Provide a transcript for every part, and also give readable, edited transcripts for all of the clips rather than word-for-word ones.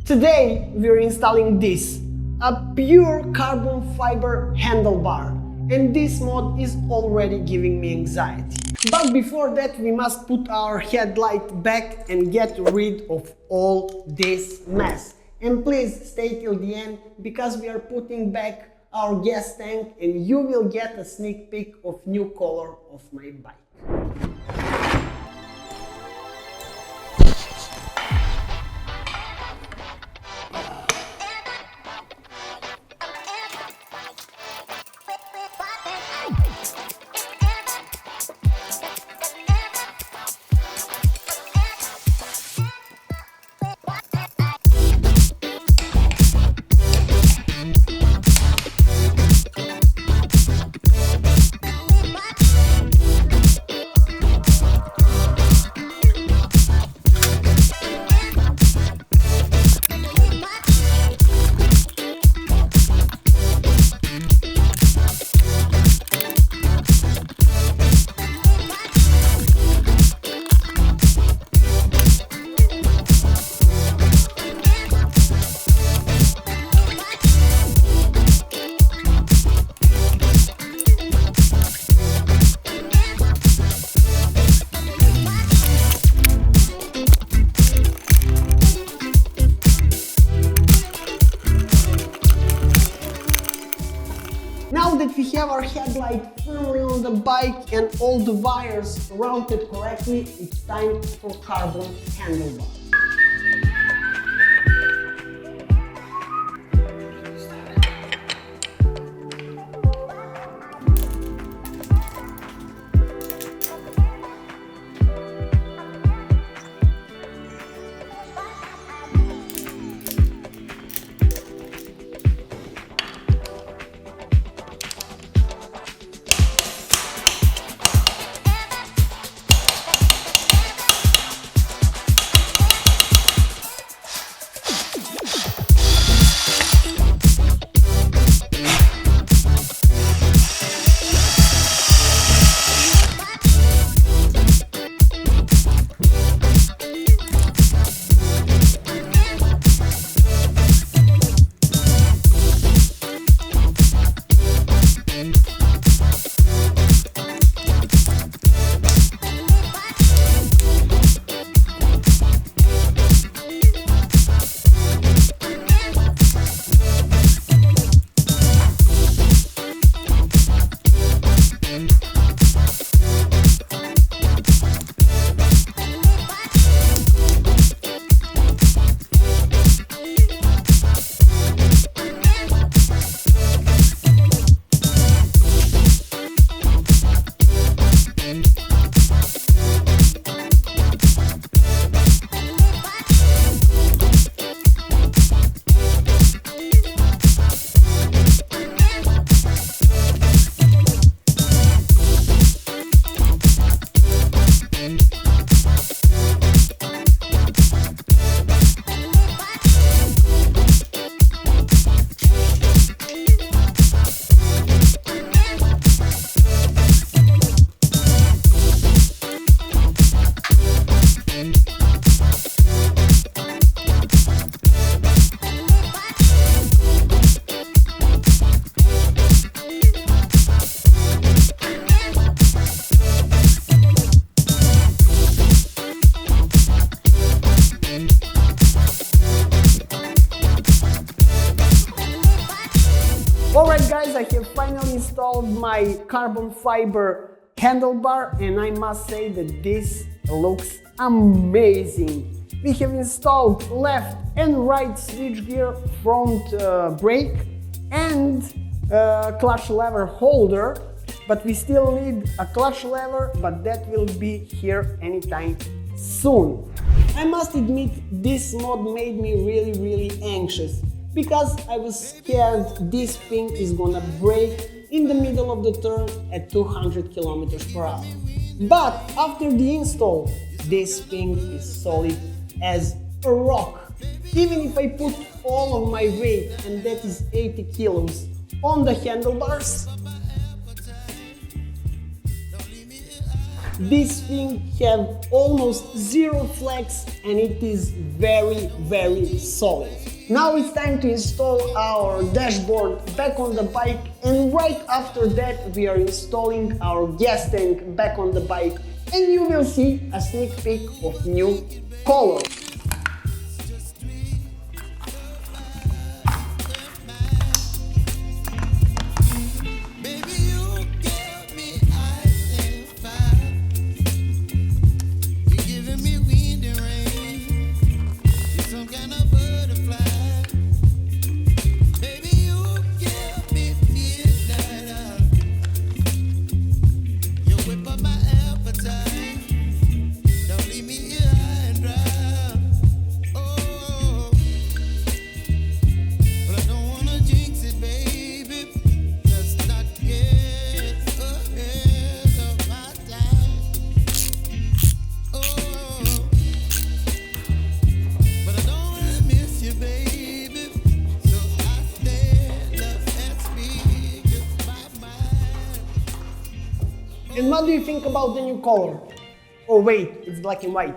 Today we're installing this, a pure carbon fiber handlebar, and this mod is already giving me anxiety. But before that we must put our headlight back and get rid of all this mess. And please stay till the end because we are putting back our gas tank and you will get a sneak peek of new color of my bike. Now that we have our headlight firmly on the bike and all the wires routed correctly, it's time for carbon handlebar. Alright guys, I have finally installed my carbon fiber handlebar and I must say that this looks amazing. We have installed left and right switchgear, front brake and clutch lever holder, but we still need a clutch lever, but that will be here anytime soon. I must admit this mod made me really anxious, because I was scared this thing is gonna break in the middle of the turn at 200 km/h. But after the install, this thing is solid as a rock. Even if I put all of my weight, and that is 80 kilos, on the handlebars, This thing have almost zero flex and it is very solid. Now it's time to install our dashboard back on the bike, and right after that we are installing our gas tank back on the bike, and you will see a sneak peek of new color. And what do you think about the new color? Oh wait, it's black and white.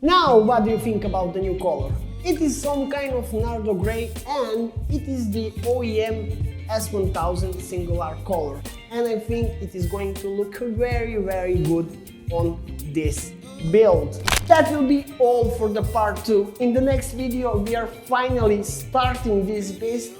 Now what do you think about the new color? It is some kind of nardo gray, and it is the OEM S1000R color. And I think it is going to look very good on this build. That will be all for the part 2. In the next video we are finally starting this beast,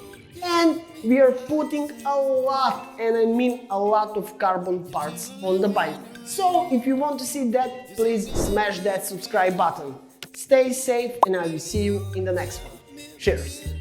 and we are putting a lot, and I mean a lot of carbon parts on the bike. So if you want to see that, please smash that subscribe button. Stay safe and I will see you in the next one. Cheers!